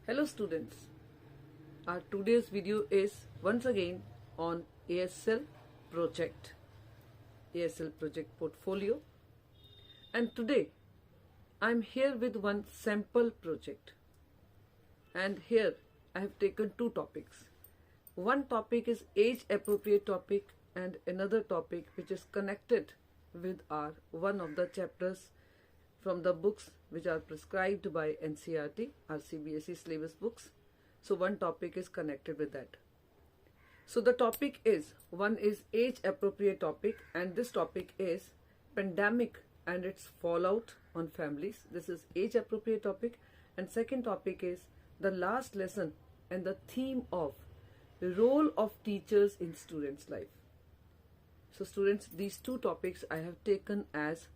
Hello students, our today's video is once again on ASL project portfolio, and today I'm here with one sample project, and here I have taken two topics. One topic is age appropriate topic and another topic which is connected with our one of the chapters from the books which are prescribed by NCERT, our CBSE syllabus books. So one topic is connected with that. So the topic is, one is age appropriate topic, and this topic is pandemic and its fallout on families. This is age appropriate topic. And second topic is the last lesson and the theme of the role of teachers in students' life. So students, these two topics I have taken as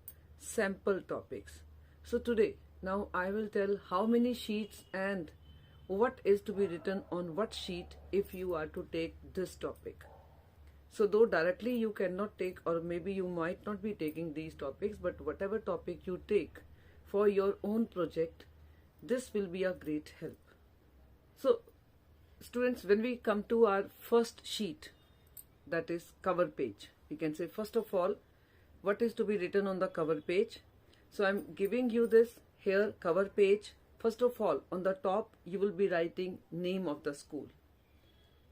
sample topics. So today, now I will tell how many sheets and what is to be written on what sheet if you are to take this topic. So though directly you cannot take, or maybe you might not be taking these topics, but whatever topic you take for your own project, this will be a great help. So students, when we come to our first sheet, that is cover page, we can say first of all, what is to be written on the cover page. So I'm giving you this here cover page. First of all, on the top you will be writing name of the school,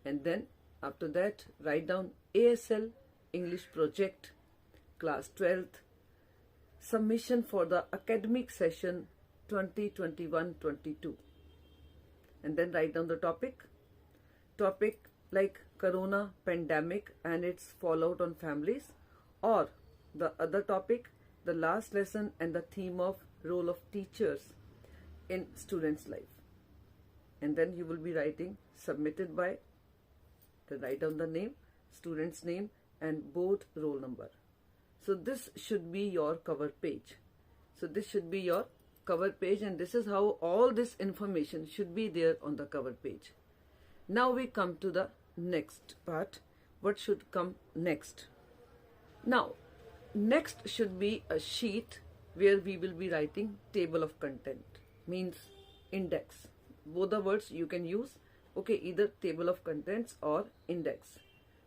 and then after that write down ASL English project class 12th submission for the academic session 2021-22, and then write down the topic like corona pandemic and its fallout on families, or the other topic, the last lesson and the theme of role of teachers in students' life. And then you will be writing submitted by, then write down the name, student's name and board roll number. So this should be your cover page. So this should be your cover page, and this is how all this information should be there on the cover page. Now we come to the next part. What should come next? Now, next should be a sheet where we will be writing table of content, means index. Both the words you can use, okay, either table of contents or index.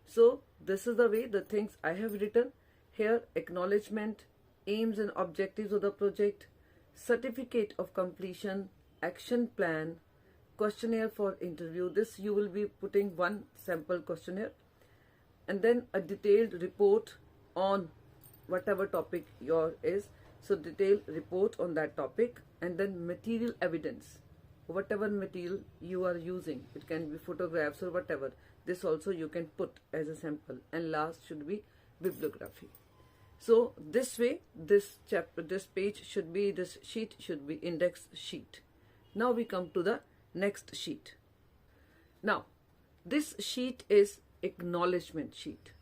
So this is the way the things I have written here: acknowledgement, aims and objectives of the project, certificate of completion, action plan, questionnaire for interview. This you will be putting one sample questionnaire, and then a detailed report on whatever topic your is. So detailed report on that topic, and then material evidence, whatever material you are using, it can be photographs or whatever, this also you can put as a sample. And last should be bibliography. So this way this sheet should be index sheet. Now we come to the next sheet. Now this sheet is acknowledgement sheet.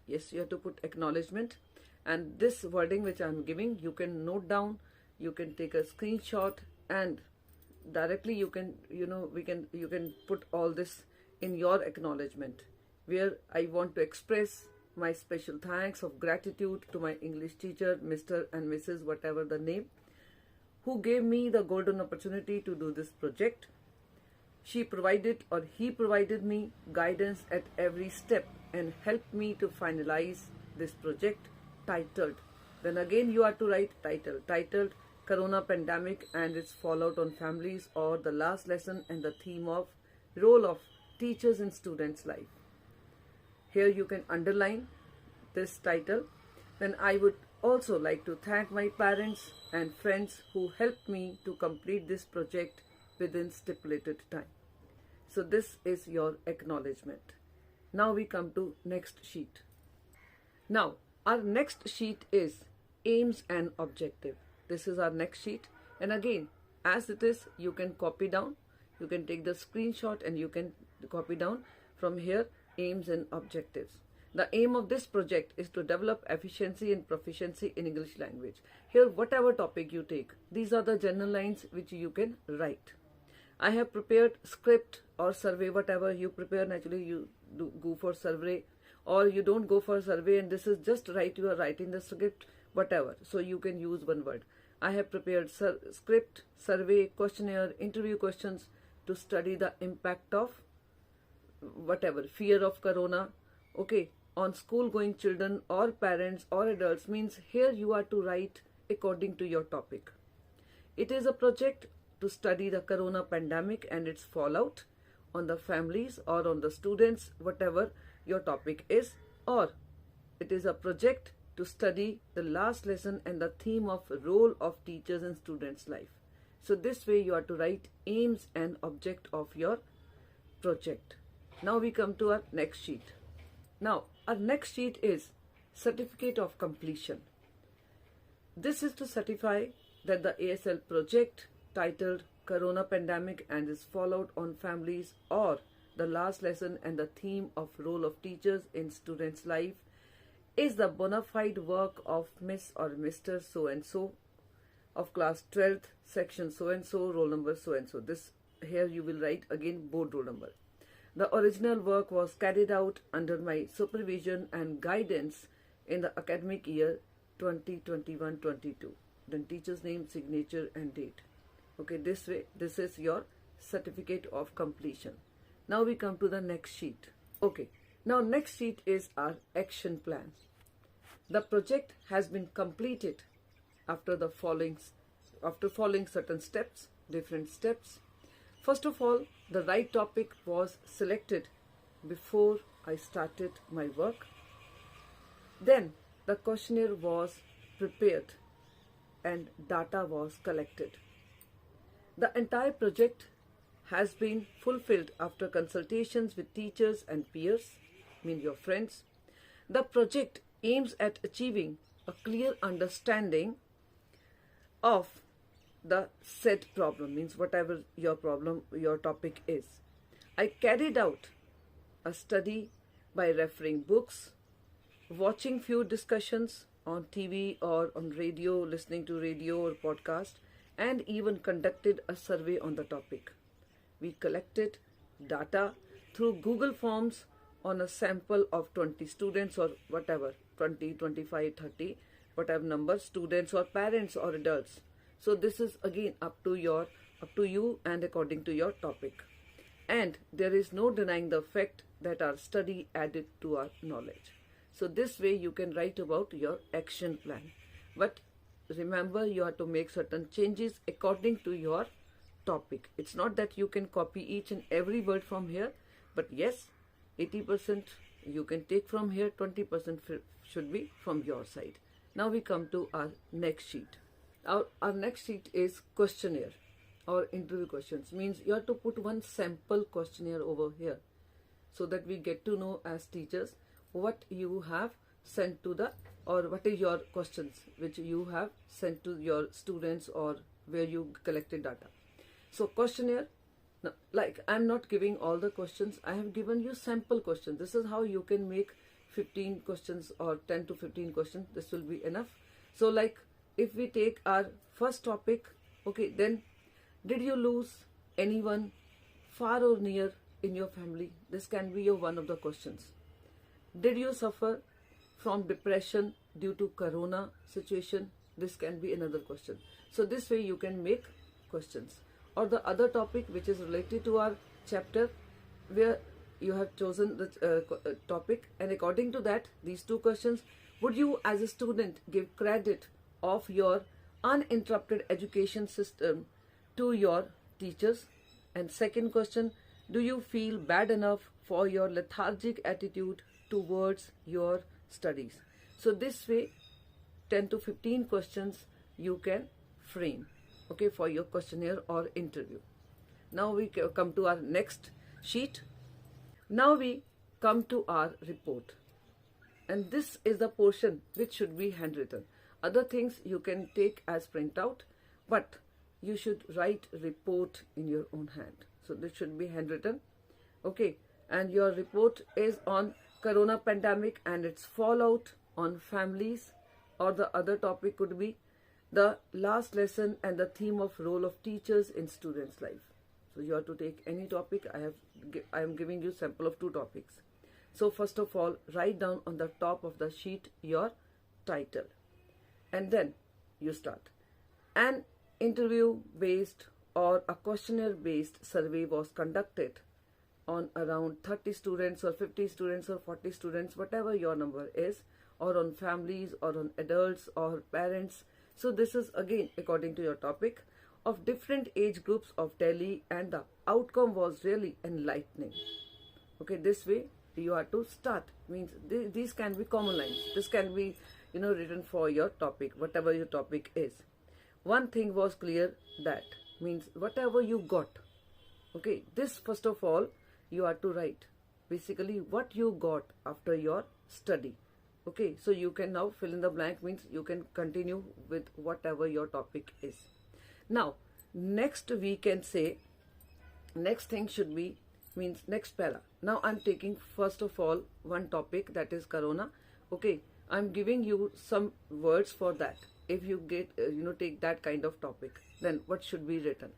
Yes, you have to put acknowledgement, and this wording which I am giving you can note down, you can take a screenshot, and directly you can you can put all this in your acknowledgement, where I want to express my special thanks of gratitude to my English teacher, Mr. and Mrs. whatever the name, who gave me the golden opportunity to do this project. She provided, or he provided me guidance at every step and helped me to finalize this project, titled, then again you are to write titled Corona Pandemic and its Fallout on Families, or the last lesson and the theme of role of teachers in students' life. Here you can underline this title. Then I would also like to thank my parents and friends who helped me to complete this project within stipulated time. So this is your acknowledgement. Now we come to next sheet. Now our next sheet is aims and objective. This is our next sheet, and again as it is you can copy down, you can take the screenshot and you can copy down from here aims and objectives. The aim of this project is to develop efficiency and proficiency in English language. Here whatever topic you take, these are the general lines which you can write. I have prepared script or survey, whatever you prepare. Naturally you go for survey, or you don't go for survey, and this is just you are writing the script, whatever. So you can use one word. I have prepared script, survey, questionnaire, interview questions, to study the impact of whatever, fear of corona, okay, on school going children or parents or adults, means here you are to write according to your topic. It is a project to study the corona pandemic and its fallout on the families or on the students, whatever your topic is, or it is a project to study the last lesson and the theme of role of teachers in students' life. So this way you are to write aims and object of your project. Now we come to our next sheet. Now our next sheet is certificate of completion. This is to certify that the ASL project titled Corona Pandemic and its Fallout on Families, or the last lesson and the theme of role of teachers in students' life, is the bona fide work of Miss or Mr. So-and-so of class 12th, section so-and-so, roll number so-and-so. This here you will write again board roll number. The original work was carried out under my supervision and guidance in the academic year 2021-22. Then teacher's name, signature and date. Okay, this way, this is your certificate of completion. Now we come to the next sheet. Okay, now next sheet is our action plan. The project has been completed after following certain steps, different steps. First of all, the right topic was selected before I started my work. Then the questionnaire was prepared and data was collected. The entire project has been fulfilled after consultations with teachers and peers, mean your friends. The project aims at achieving a clear understanding of the said problem, means whatever your problem, your topic is. I carried out a study by referring books, watching few discussions on TV or on radio, listening to radio or podcast, and even conducted a survey on the topic. We collected data through Google Forms on a sample of 20 students or whatever, 20, 25, 30, whatever number, students or parents or adults. So this is again up to you and according to your topic. And there is no denying the fact that our study added to our knowledge. So this way you can write about your action plan. But remember, you have to make certain changes according to your topic. It's not that you can copy each and every word from here, but yes, 80% you can take from here, 20% should be from your side. Now we come to our next sheet. Our next sheet is questionnaire or interview questions. Means you have to put one sample questionnaire over here so that we get to know as teachers what you have sent to or what is your questions which you have sent to your students or where you collected data. So questionnaire, like I'm not giving all the questions, I have given you sample questions. This is how you can make 15 questions or 10 to 15 questions. This will be enough. So like if we take our first topic, okay, then did you lose anyone far or near in your family? This can be your one of the questions. Did you suffer from depression due to corona situation? This can be another question. So this way you can make questions. Or the other topic which is related to our chapter, where you have chosen the topic, and according to that, these two questions, would you as a student give credit of your uninterrupted education system to your teachers? And second question, do you feel bad enough for your lethargic attitude towards your studies? So this way 10 to 15 questions you can frame, okay, for your questionnaire or interview. Now we come to our next sheet. Now we come to our report, and this is the portion which should be handwritten. Other things you can take as printout, but you should write report in your own hand. So this should be handwritten, okay. And your report is on corona pandemic and its fallout on families, or the other topic could be the last lesson and the theme of role of teachers in students' life. So you have to take any topic. I am giving you sample of 2 topics. So first of all, write down on the top of the sheet your title, and then you start. An interview based or a questionnaire based survey was conducted on around 30 students or 50 students or 40 students, whatever your number is, or on families or on adults or parents. So this is again according to your topic, of different age groups of Delhi, and the outcome was really enlightening. Okay, this way you are to start. Means these can be common lines. This can be, written for your topic, whatever your topic is. One thing was clear, that means whatever you got. Okay, this first of all you are to write. Basically what you got after your study. Okay, so you can now fill in the blank, means you can continue with whatever your topic is. Now, next we can say, next thing should be, means next para. Now I'm taking first of all one topic, that is Corona. Okay, I'm giving you some words for that. If you get, take that kind of topic, then what should be written?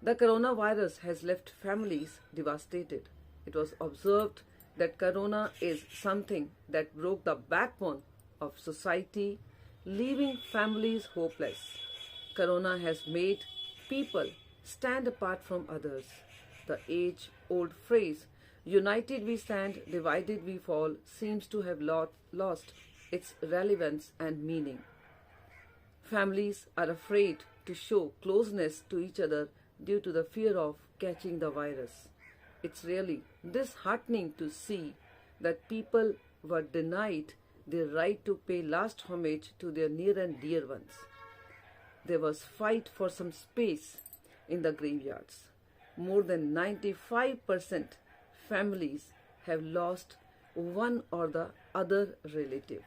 The coronavirus has left families devastated. It was observed that Corona is something that broke the backbone of society, leaving families hopeless. Corona has made people stand apart from others. The age-old phrase, united we stand, divided we fall, seems to have lost its relevance and meaning. Families are afraid to show closeness to each other due to the fear of catching the virus. It's really disheartening to see that people were denied their right to pay last homage to their near and dear ones. There was fight for some space in the graveyards. More than 95% families have lost one or the other relative.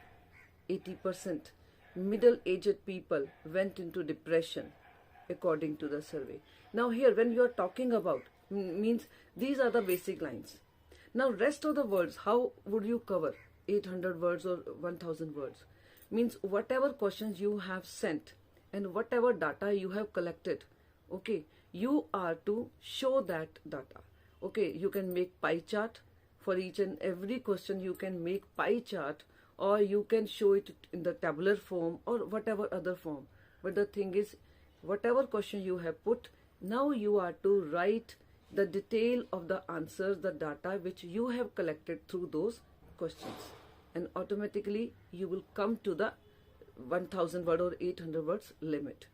80% middle-aged people went into depression, according to the survey. Now here, when you are talking about, means these are the basic lines. Now rest of the words, how would you cover? 800 words or 1000 words? Means whatever questions you have sent and whatever data you have collected, okay, you are to show that data. Okay, you can make pie chart for each and every question. You can make pie chart, or you can show it in the tabular form or whatever other form. But the thing is, whatever question you have put, now you are to write the detail of the answers, the data which you have collected through those questions, and automatically you will come to the 1000 word or 800 words limit.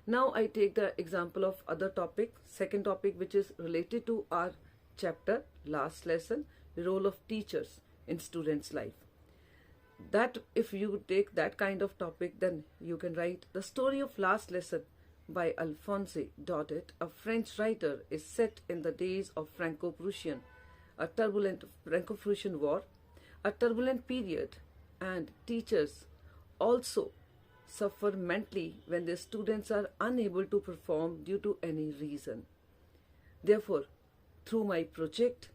Now I take the example of other topic, second topic, which is related to our chapter, last lesson, role of teachers in students' life. That if you take that kind of topic, then you can write the story of last lesson by Alphonse Daudet, a French writer, is set in the days of Franco-Prussian, a turbulent Franco-Prussian war, a turbulent period, and teachers also suffer mentally when their students are unable to perform due to any reason. Therefore, through my project,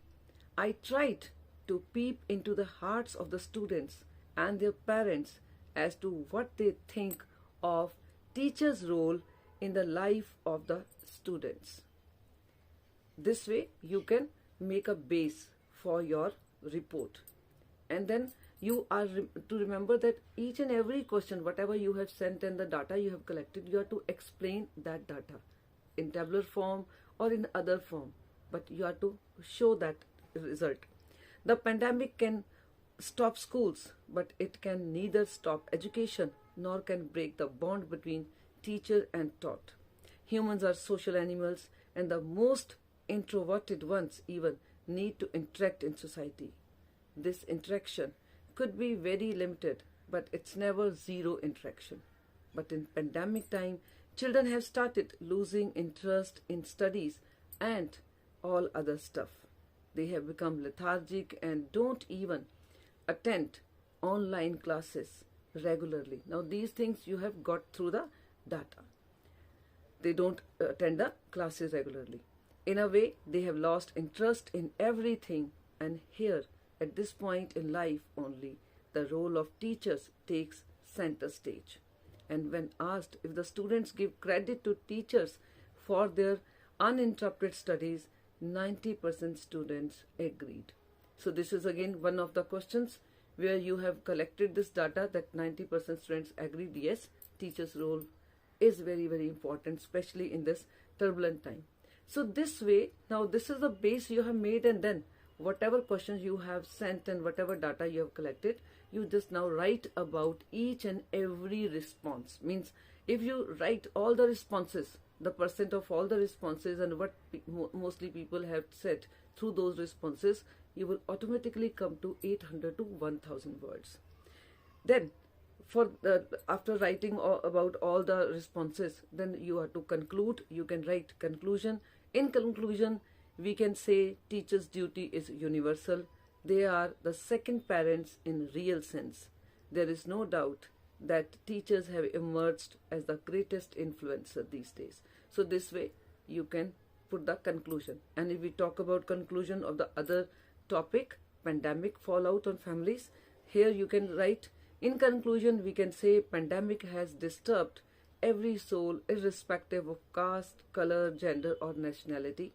I tried to peep into the hearts of the students and their parents as to what they think of teachers' role in the life of the students. This way you can make a base for your report, and then you are to remember that each and every question, whatever you have sent and the data you have collected, you are to explain that data in tabular form or in other form, but you are to show that result. The pandemic can stop schools, but it can neither stop education nor can break the bond between teacher and taught. Humans are social animals, and the most introverted ones even need to interact in society. This interaction could be very limited, but it's never zero interaction. But in pandemic time, children have started losing interest in studies and all other stuff. They have become lethargic and don't even attend online classes regularly. Now these things you have got through the data. They don't attend the classes regularly. In a way, they have lost interest in everything, and here at this point in life only, the role of teachers takes center stage. And when asked if the students give credit to teachers for their uninterrupted studies, 90% students agreed. So this is again one of the questions where you have collected this data that 90% students agreed, yes, teachers' role is very, very important, especially in this turbulent time. So this way, now this is the base you have made, and then whatever questions you have sent and whatever data you have collected, you just now write about each and every response. Means if you write all the responses, the percent of all the responses and what mostly people have said through those responses, you will automatically come to 800 to 1000 words. Then for after writing about all the responses, then you have to conclude. You can write conclusion. In conclusion, we can say teachers' duty is universal. They are the second parents in real sense. There is no doubt that teachers have emerged as the greatest influencer these days. So this way you can put the conclusion. And if we talk about conclusion of the other topic, pandemic fallout on families, here you can write, in conclusion we can say pandemic has disturbed every soul irrespective of caste, color, gender or nationality.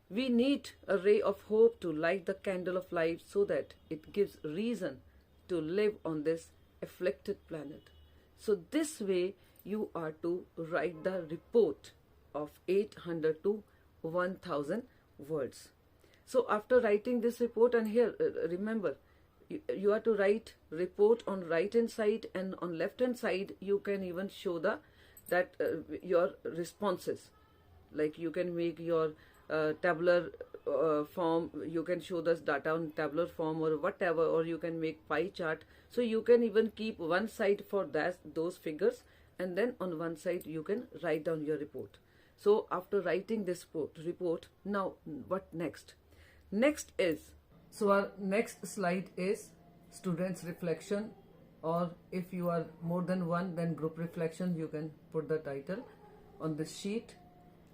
We need a ray of hope to light the candle of life so that it gives reason to live on this afflicted planet. So this way you are to write the report of 800 to 1000 words. So after writing this report, and here remember, you are to write report on right hand side, and on left hand side you can even show your responses. Like you can make your tabular form, you can show this data on tabular form or whatever, or you can make pie chart. So you can even keep one side for those figures, and then on one side you can write down your report. So after writing this report, now what next? Next is, so our next slide is students reflection, or if you are more than one, then group reflection. You can put the title on this sheet,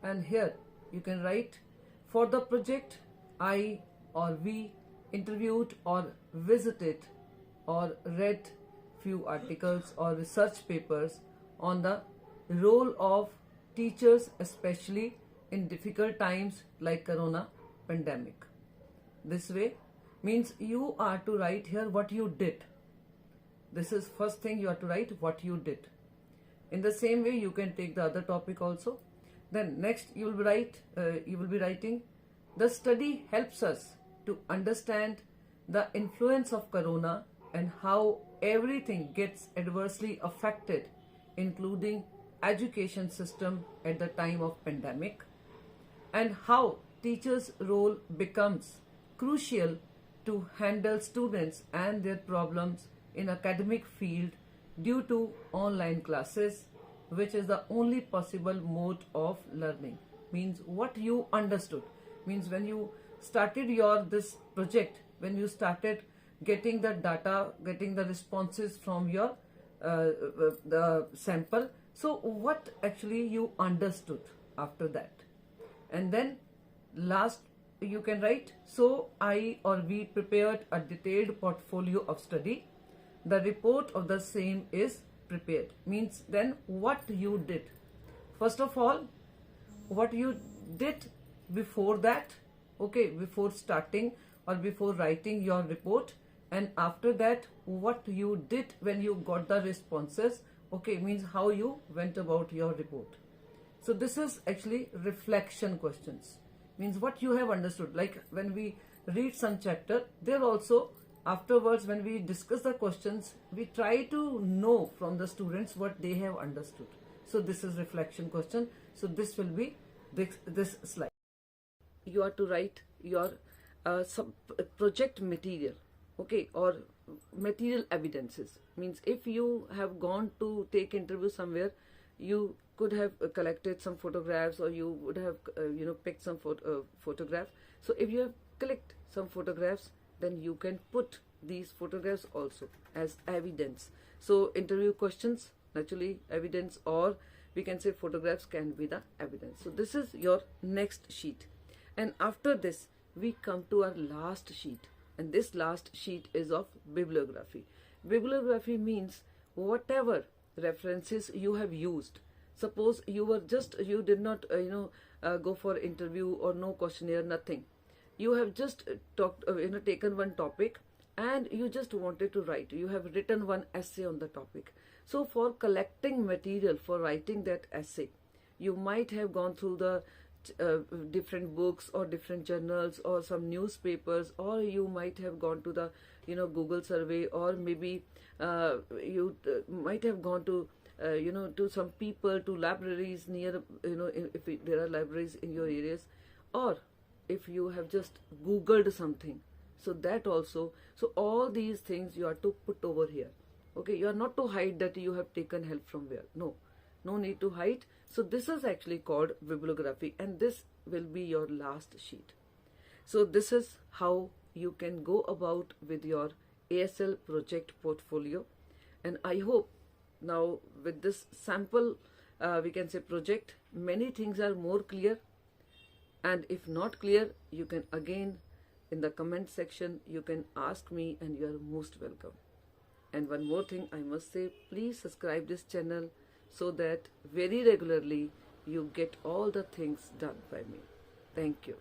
and here you can write, for the project I or we interviewed or visited or read few articles or research papers on the role of teachers, especially in difficult times like corona pandemic. This way means you are to write here what you did. This is first thing, you are to write what you did. In the same way you can take the other topic also. Then next you will be writing, the study helps us to understand the influence of corona and how everything gets adversely affected, including education system at the time of pandemic, and how teachers' role becomes crucial to handle students and their problems in academic field due to online classes, which is the only possible mode of learning. Means what you understood. Means when you started this project, when you started getting the data, getting the responses from your the sample, so what actually you understood after that. And then last you can write, so I or we prepared a detailed portfolio of study. The report of the same is prepared. Means then what you did. First of all, what you did before that, okay, before starting or before writing your report, and after that what you did when you got the responses, okay, means how you went about your report. So this is actually reflection questions. Means what you have understood. Like when we read some chapter, there also afterwards when we discuss the questions, we try to know from the students what they have understood. So this is reflection question. So this will be this slide. You are to write your some project material, okay, or material evidences. Means if you have gone to take interview somewhere, you could have collected some photographs, or you would have picked some photographs. So if you have collected some photographs, then you can put these photographs also as evidence. So interview questions, naturally evidence, or we can say photographs can be the evidence. So this is your next sheet, and after this we come to our last sheet, and this last sheet is of bibliography. Bibliography means whatever references you have used. Suppose you did not go for interview or no questionnaire, nothing. You have just taken one topic and you just wanted to write. You have written one essay on the topic. So for collecting material for writing that essay, you might have gone through the different books or different journals or some newspapers, or you might have gone to the Google survey, or maybe you might have gone to to some people, to libraries near, if there are libraries in your areas, or if you have just Googled something. So that also, so all these things you are to put over here. Okay, you are not to hide that you have taken help from where. No need to hide. So this is actually called bibliography, and this will be your last sheet. So this is how you can go about with your ASL project portfolio. And I hope now with this sample, we can say project, many things are more clear. And if not clear, you can again in the comment section, you can ask me, and you are most welcome. And one more thing I must say, please subscribe this channel so that very regularly you get all the things done by me. Thank you.